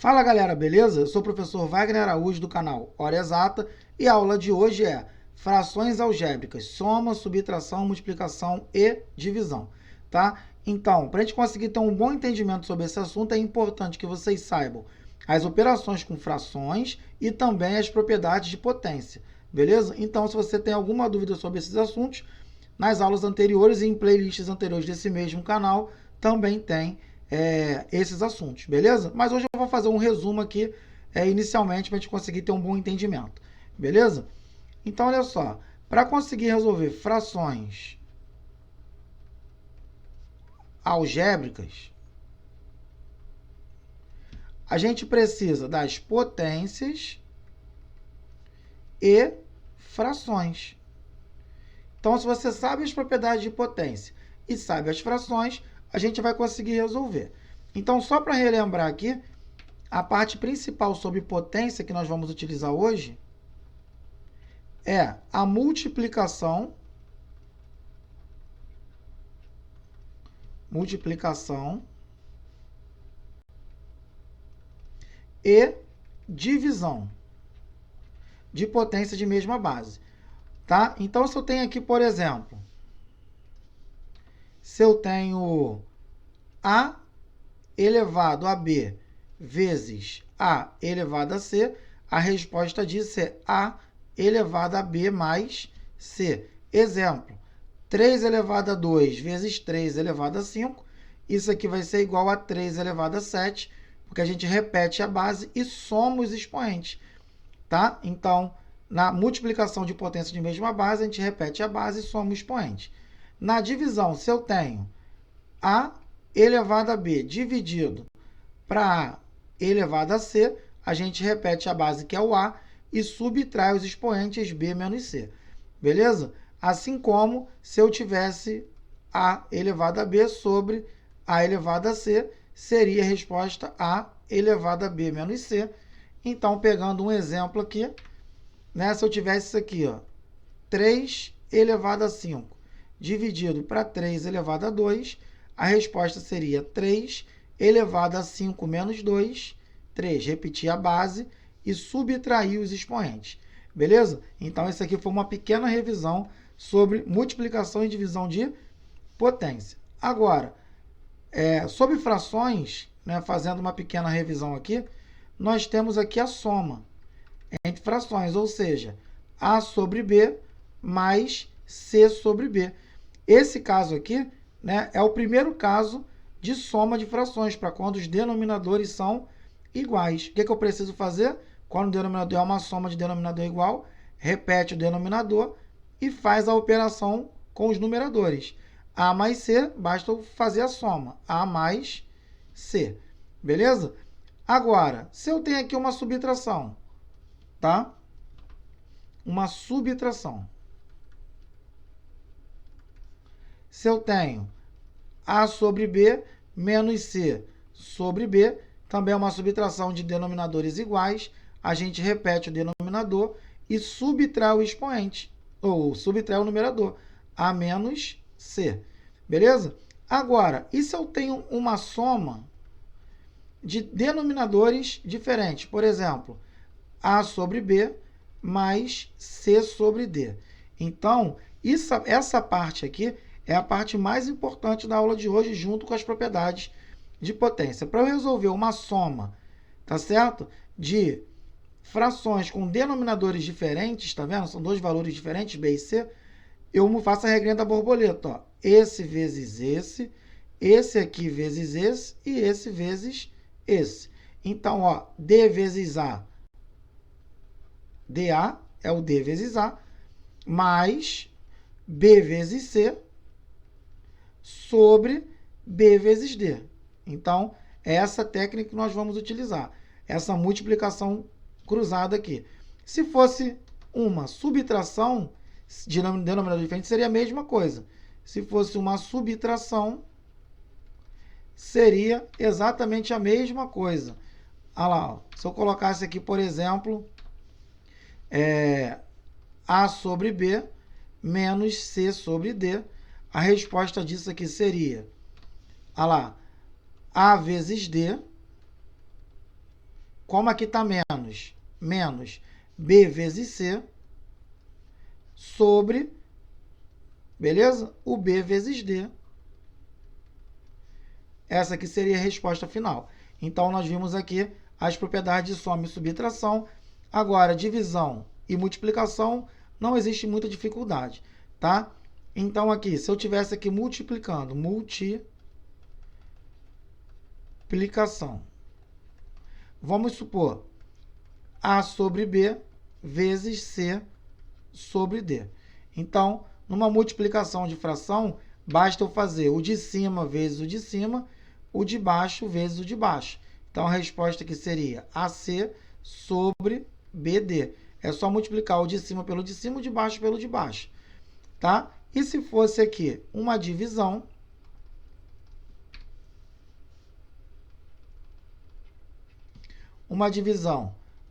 Fala galera, beleza? Eu sou o professor Wagner Araújo do canal Hora Exata e a aula de hoje é frações algébricas, soma, subtração, multiplicação e divisão, tá? Então, para a gente conseguir ter um bom entendimento sobre esse assunto, é importante que vocês saibam as operações com frações e também as propriedades de potência, beleza? Então, se você tem alguma dúvida sobre esses assuntos, nas aulas anteriores e em playlists anteriores desse mesmo canal, também tem esses assuntos, beleza? Mas hoje eu vou fazer um resumo aqui, inicialmente, para a gente conseguir ter um bom entendimento, beleza? Então, olha só, para conseguir resolver frações algébricas, a gente precisa das potências e frações. Então, se você sabe as propriedades de potência e sabe as frações, a gente vai conseguir resolver. Então, só para relembrar aqui, a parte principal sobre potência que nós vamos utilizar hoje é a multiplicação e divisão de potência de mesma base, tá? Então, se eu tenho aqui, por exemplo, se eu tenho A elevado a B vezes A elevado a C, a resposta disso é A elevado a B mais C. Exemplo, 3 elevado a 2 vezes 3 elevado a 5. Isso aqui vai ser igual a 3 elevado a 7, porque a gente repete a base e soma os expoentes, tá? Então, na multiplicação de potência de mesma base, a gente repete a base e soma o expoente. Na divisão, se eu tenho A elevado a B dividido para A elevado a C, a gente repete a base, que é o A, e subtrai os expoentes B menos C. Beleza? Assim como se eu tivesse A elevado a B sobre A elevado a C, seria a resposta A elevado a B menos C. Então, pegando um exemplo aqui, né, se eu tivesse isso aqui, ó, 3 elevado a 5 dividido para 3 elevado a 2, a resposta seria 3 elevado a 5 menos 2, 3, repetir a base e subtrair os expoentes. Beleza? Então, isso aqui foi uma pequena revisão sobre multiplicação e divisão de potência. Agora, sobre frações, né, fazendo uma pequena revisão aqui, nós temos aqui a soma entre frações, ou seja, A sobre B mais C sobre B. Esse caso aqui, né, é o primeiro caso de soma de frações, para quando os denominadores são iguais. O que eu preciso fazer? Quando o denominador é uma soma de denominador igual, repete o denominador e faz a operação com os numeradores. A mais C, basta fazer a soma. A mais C. Beleza? Agora, se eu tenho aqui uma subtração, tá? Uma subtração. Se eu tenho A sobre B menos C sobre B, também é uma subtração de denominadores iguais, a gente repete o denominador e subtrai o expoente, ou subtrai o numerador, A menos C. Beleza? Agora, e se eu tenho uma soma de denominadores diferentes? Por exemplo, A sobre B mais C sobre D. Então, essa parte aqui é a parte mais importante da aula de hoje, junto com as propriedades de potência. Para eu resolver uma soma, tá certo? De frações com denominadores diferentes, tá vendo? São dois valores diferentes, B e C. Eu faço a regrinha da borboleta, ó. Esse vezes esse aqui vezes esse e esse vezes esse. Então, ó, D vezes A, dA é o D vezes A, mais B vezes C sobre B vezes D. Então, é essa técnica que nós vamos utilizar, essa multiplicação cruzada aqui. Se fosse uma subtração de denominador diferente, seria a mesma coisa. Se fosse uma subtração, seria exatamente a mesma coisa. Olha lá, ó. Se eu colocasse aqui, por exemplo, A sobre B menos C sobre D, a resposta disso aqui seria, olha lá, A vezes D como aqui está menos, menos B vezes C sobre, beleza? O B vezes D. Essa aqui seria a resposta final. Então, nós vimos aqui as propriedades de soma e subtração. Agora, divisão e multiplicação, não existe muita dificuldade, tá? Então, aqui, se eu tivesse aqui multiplicando, multiplicação. Vamos supor A sobre B vezes C sobre D. Então, numa multiplicação de fração, basta eu fazer o de cima vezes o de cima, o de baixo vezes o de baixo. Então, a resposta aqui seria AC sobre BD. É só multiplicar o de cima pelo de cima, o de baixo pelo de baixo. Tá? E se fosse aqui uma divisão,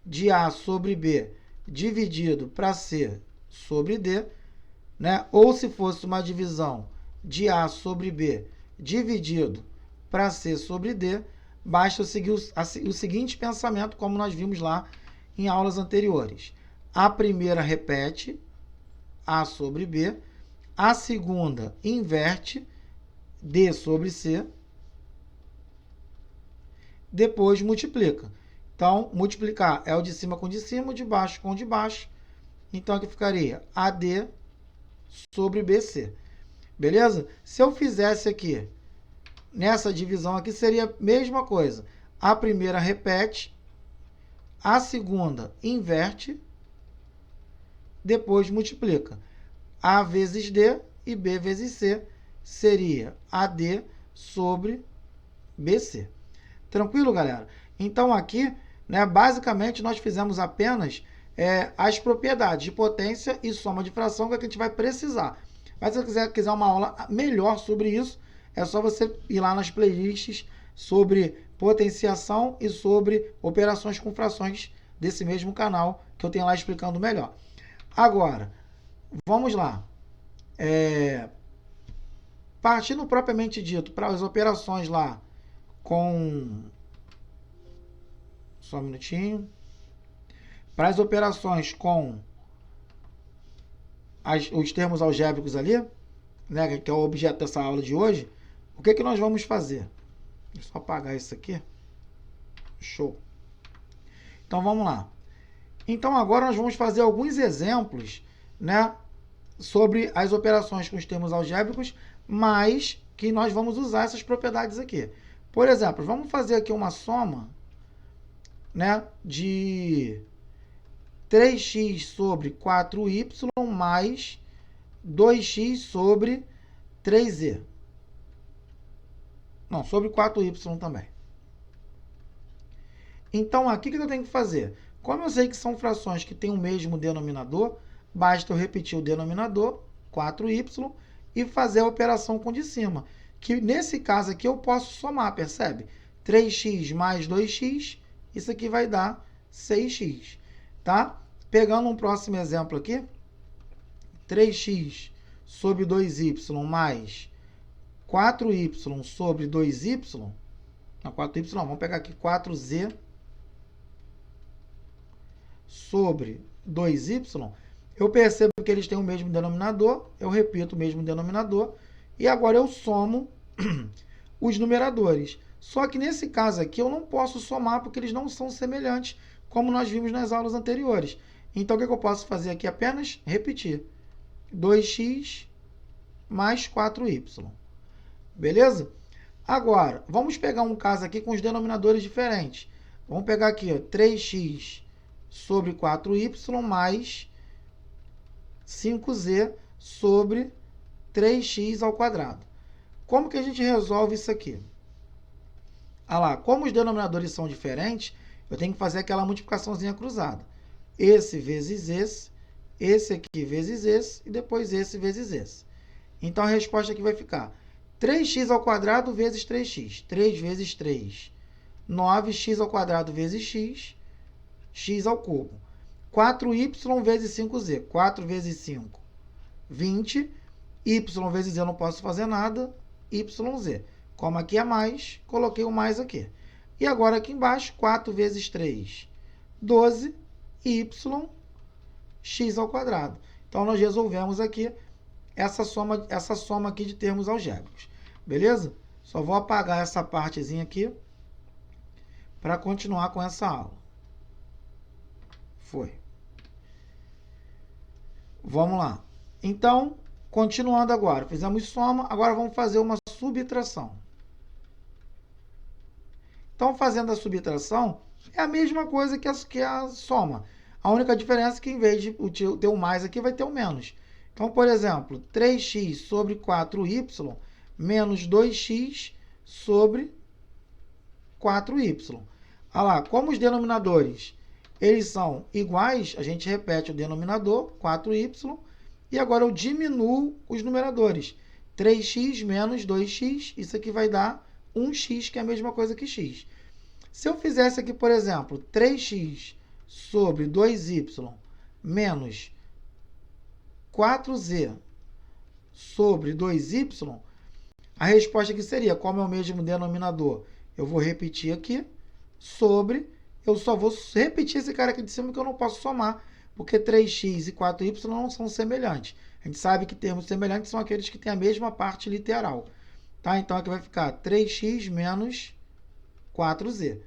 de A sobre B dividido para C sobre D, né? Ou se fosse uma divisão de A sobre B dividido para C sobre D, basta eu seguir o seguinte pensamento, como nós vimos lá em aulas anteriores. A primeira repete, A sobre B. A segunda inverte, D sobre C. Depois multiplica. Então, multiplicar é o de cima com o de cima, o de baixo com o de baixo. Então, aqui ficaria AD sobre BC. Beleza? Se eu fizesse aqui, nessa divisão aqui, seria a mesma coisa. A primeira repete, a segunda inverte, depois multiplica. A vezes D e B vezes C seria AD sobre BC. Tranquilo, galera? Então, aqui, né, basicamente, nós fizemos apenas as propriedades de potência e soma de fração que a gente vai precisar. Mas se você quiser uma aula melhor sobre isso, é só você ir lá nas playlists sobre potenciação e sobre operações com frações desse mesmo canal, que eu tenho lá explicando melhor. Agora, vamos lá. Partindo propriamente dito para as operações lá com... Só um minutinho. Para as operações com os termos algébricos ali, né, que é o objeto dessa aula de hoje, o que nós vamos fazer? Deixa eu só apagar isso aqui. Show. Então, vamos lá. Então, agora nós vamos fazer alguns exemplos, né, sobre as operações com os termos algébricos, mas que nós vamos usar essas propriedades aqui. Por exemplo, vamos fazer aqui uma soma, né, de 3x sobre 4y mais 2x sobre 3z. Não, sobre 4y também. Então, aqui o que eu tenho que fazer? Como eu sei que são frações que têm o mesmo denominador, basta eu repetir o denominador, 4y, e fazer a operação com o de cima. Que nesse caso aqui eu posso somar, percebe? 3x mais 2x, isso aqui vai dar 6x. Tá? Pegando um próximo exemplo aqui, 3x sobre 2y mais 4y sobre 2y, não, 4y não, vamos pegar aqui 4z sobre 2y, eu percebo que eles têm o mesmo denominador, eu repito o mesmo denominador, e agora eu somo os numeradores. Só que nesse caso aqui eu não posso somar porque eles não são semelhantes, como nós vimos nas aulas anteriores. Então, o que eu posso fazer aqui? Apenas repetir. 2x mais 4y. Beleza? Agora, vamos pegar um caso aqui com os denominadores diferentes. Vamos pegar aqui, ó, 3x sobre 4y mais 5z sobre 3x ao quadrado. Como que a gente resolve isso aqui? Ah lá, como os denominadores são diferentes, eu tenho que fazer aquela multiplicaçãozinha cruzada. Esse vezes esse aqui vezes esse, e depois esse vezes esse. Então, a resposta aqui vai ficar 3x ao quadrado vezes 3x. 3 vezes 3, 9x ao quadrado vezes x, x ao cubo. 4y vezes 5z. 4 vezes 5, 20. Y vezes z eu não posso fazer nada. YZ. Como aqui é mais, coloquei o mais aqui. E agora aqui embaixo, 4 vezes 3, 12, y, x ao quadrado. Então, nós resolvemos aqui essa soma aqui de termos algébricos. Beleza? Só vou apagar essa partezinha aqui para continuar com essa aula. Foi. Vamos lá. Então, continuando agora. Fizemos soma, agora vamos fazer uma subtração. Então, fazendo a subtração, é a mesma coisa que a soma. A única diferença é que, em vez de ter o mais aqui, vai ter o menos. Então, por exemplo, 3x sobre 4y menos 2x sobre 4y. Olha lá, como os denominadores eles são iguais, a gente repete o denominador, 4y, e agora eu diminuo os numeradores. 3x menos 2x, isso aqui vai dar 1x, que é a mesma coisa que x. Se eu fizesse aqui, por exemplo, 3x sobre 2y menos 4z sobre 2y, a resposta aqui seria, como é o mesmo denominador, eu vou repetir aqui, sobre, eu só vou repetir esse cara aqui de cima que eu não posso somar, porque 3x e 4y não são semelhantes. A gente sabe que termos semelhantes são aqueles que têm a mesma parte literal. Tá? Então, aqui vai ficar 3x menos 4z.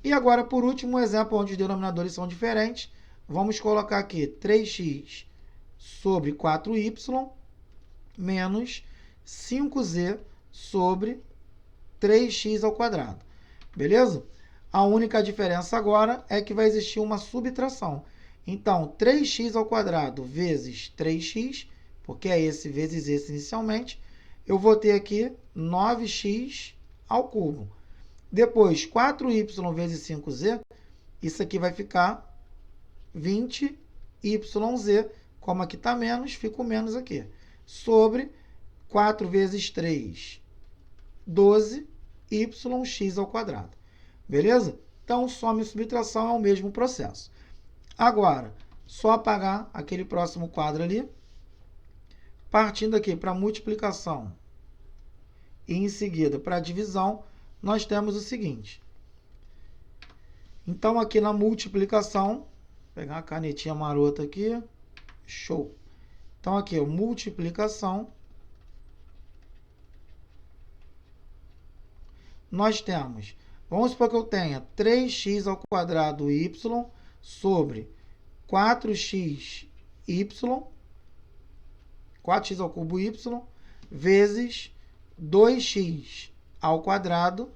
E agora, por último, um exemplo onde os denominadores são diferentes. Vamos colocar aqui 3x sobre 4y menos 5z sobre 3x ao quadrado. Beleza? A única diferença agora é que vai existir uma subtração. Então, 3x ao quadrado vezes 3x, porque é esse vezes esse inicialmente, eu vou ter aqui 9x ao cubo. Depois, 4y vezes 5z, isso aqui vai ficar 20yz, como aqui está menos, fica o menos aqui, sobre 4 vezes 3, 12yx ao quadrado. Beleza? Então, soma e subtração é o mesmo processo. Agora, só apagar aquele próximo quadro ali. Partindo aqui para multiplicação e em seguida para divisão, nós temos o seguinte. Então, aqui na multiplicação, vou pegar a canetinha marota aqui. Show! Então, aqui, ó, multiplicação. Nós temos, vamos supor que eu tenha 3x ao quadrado y sobre 4x 4x ao cubo y, vezes 2x ao quadrado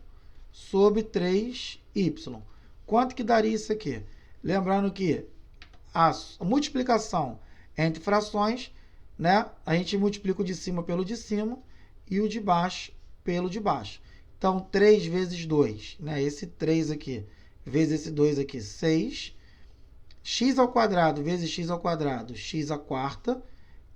sobre 3y. Quanto que daria isso aqui? Lembrando que a multiplicação entre frações, né, a gente multiplica o de cima pelo de cima e o de baixo pelo de baixo. Então, 3 vezes 2, né, esse 3 aqui, vezes esse 2 aqui, 6. X ao quadrado vezes x ao quadrado, x à quarta.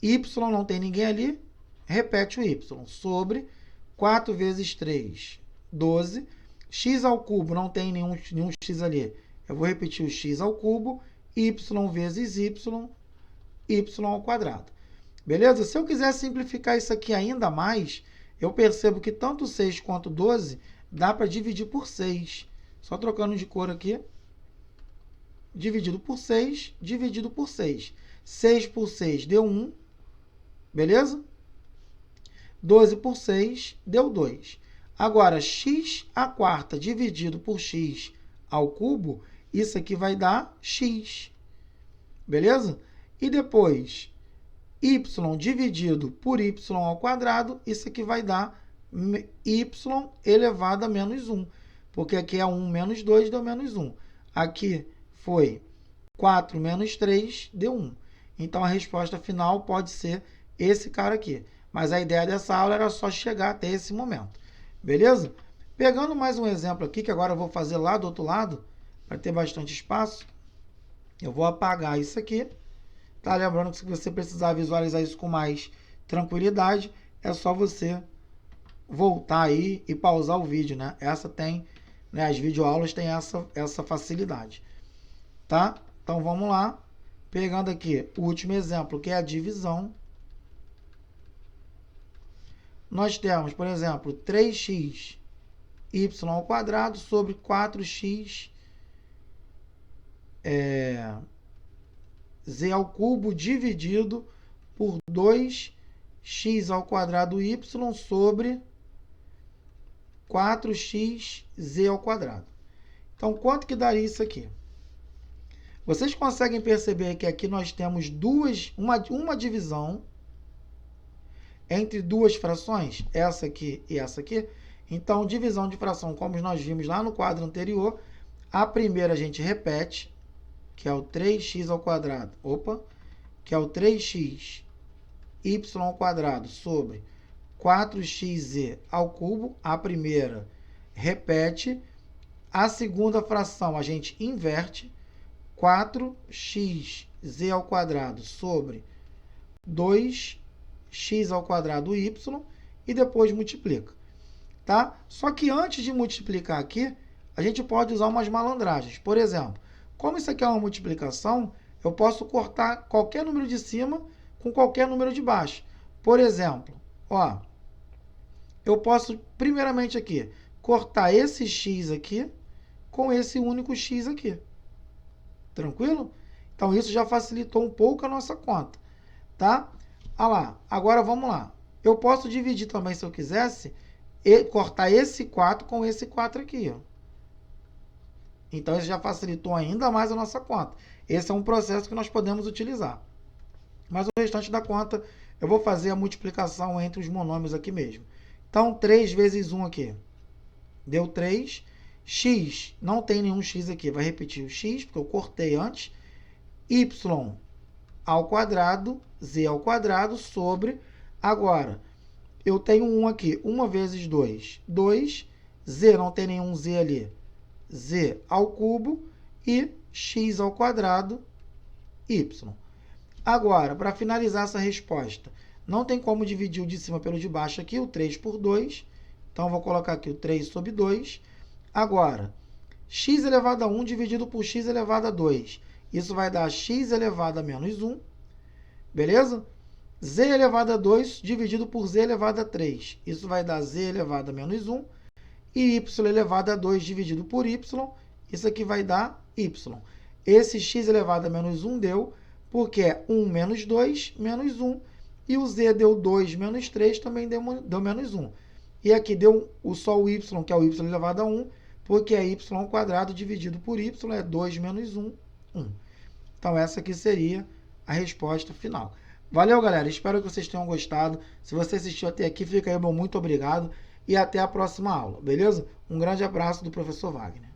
Y não tem ninguém ali, repete o y, sobre 4 vezes 3, 12. X ao cubo, não tem nenhum x ali, eu vou repetir o x ao cubo, y vezes y ao quadrado. Beleza? Se eu quiser simplificar isso aqui ainda mais, eu percebo que tanto 6 quanto 12 dá para dividir por 6. Só trocando de cor aqui. Dividido por 6, dividido por 6. 6 por 6 deu 1. Beleza? 12 por 6 deu 2. Agora, x à quarta dividido por x ao cubo, isso aqui vai dar x. Beleza? E depois, y dividido por y ao quadrado, isso aqui vai dar y elevado a menos 1. Porque aqui é 1 menos 2, deu menos 1. Aqui foi 4 menos 3, deu 1. Então, a resposta final pode ser esse cara aqui. Mas a ideia dessa aula era só chegar até esse momento. Beleza? Pegando mais um exemplo aqui, que agora eu vou fazer lá do outro lado, para ter bastante espaço, eu vou apagar isso aqui. Tá? Lembrando que se você precisar visualizar isso com mais tranquilidade, é só você voltar aí e pausar o vídeo, né? Essa tem, né, as videoaulas têm essa facilidade. Tá? Então, vamos lá. Pegando aqui o último exemplo, que é a divisão. Nós temos, por exemplo, 3x y ao quadrado sobre 4x z ao cubo dividido por 2x ao quadrado y sobre 4x z ao quadrado. Então, quanto que daria isso aqui? Vocês conseguem perceber que aqui nós temos uma divisão entre duas frações, essa aqui e essa aqui. Então, divisão de fração, como nós vimos lá no quadro anterior, a primeira a gente repete, que é o 3x ao quadrado, que é o 3x y ao quadrado sobre 4xz ao cubo. A primeira repete. A segunda fração a gente inverte, 4xz ao quadrado sobre 2x ao quadrado y, e depois multiplica. Tá? Só que antes de multiplicar aqui, a gente pode usar umas malandragens. Por exemplo, como isso aqui é uma multiplicação, eu posso cortar qualquer número de cima com qualquer número de baixo. Por exemplo, eu posso, primeiramente aqui, cortar esse x aqui com esse único x aqui. Tranquilo? Então, isso já facilitou um pouco a nossa conta. Tá? Agora, vamos lá. Eu posso dividir também, se eu quisesse, e cortar esse 4 com esse 4 aqui. Então, isso já facilitou ainda mais a nossa conta. Esse é um processo que nós podemos utilizar. Mas o restante da conta, eu vou fazer a multiplicação entre os monômios aqui mesmo. Então, 3 vezes 1 aqui. Deu 3. X, não tem nenhum x aqui. Vai repetir o x, porque eu cortei antes. Y ao quadrado, z ao quadrado, sobre... Agora, eu tenho 1 aqui. 1 vezes 2, 2. Z, não tem nenhum z ali. Z ao cubo e x ao quadrado, y. Agora, para finalizar essa resposta, não tem como dividir o de cima pelo de baixo aqui, o 3 por 2. Então, eu vou colocar aqui o 3 sobre 2. Agora, x elevado a 1 dividido por x elevado a 2. Isso vai dar x elevado a menos 1. Beleza? Z elevado a 2 dividido por z elevado a 3. Isso vai dar z elevado a menos 1. E y elevado a 2 dividido por y. Isso aqui vai dar y. Esse x elevado a menos 1 deu, porque é 1 menos 2 menos 1. E o z deu 2 menos 3, também deu menos 1. E aqui deu só o y, que é o y elevado a 1, porque é y ao quadrado dividido por y, é 2 menos 1, 1. Então, essa aqui seria a resposta final. Valeu, galera. Espero que vocês tenham gostado. Se você assistiu até aqui, fica aí, meu muito obrigado. E até a próxima aula, beleza? Um grande abraço do professor Wagner.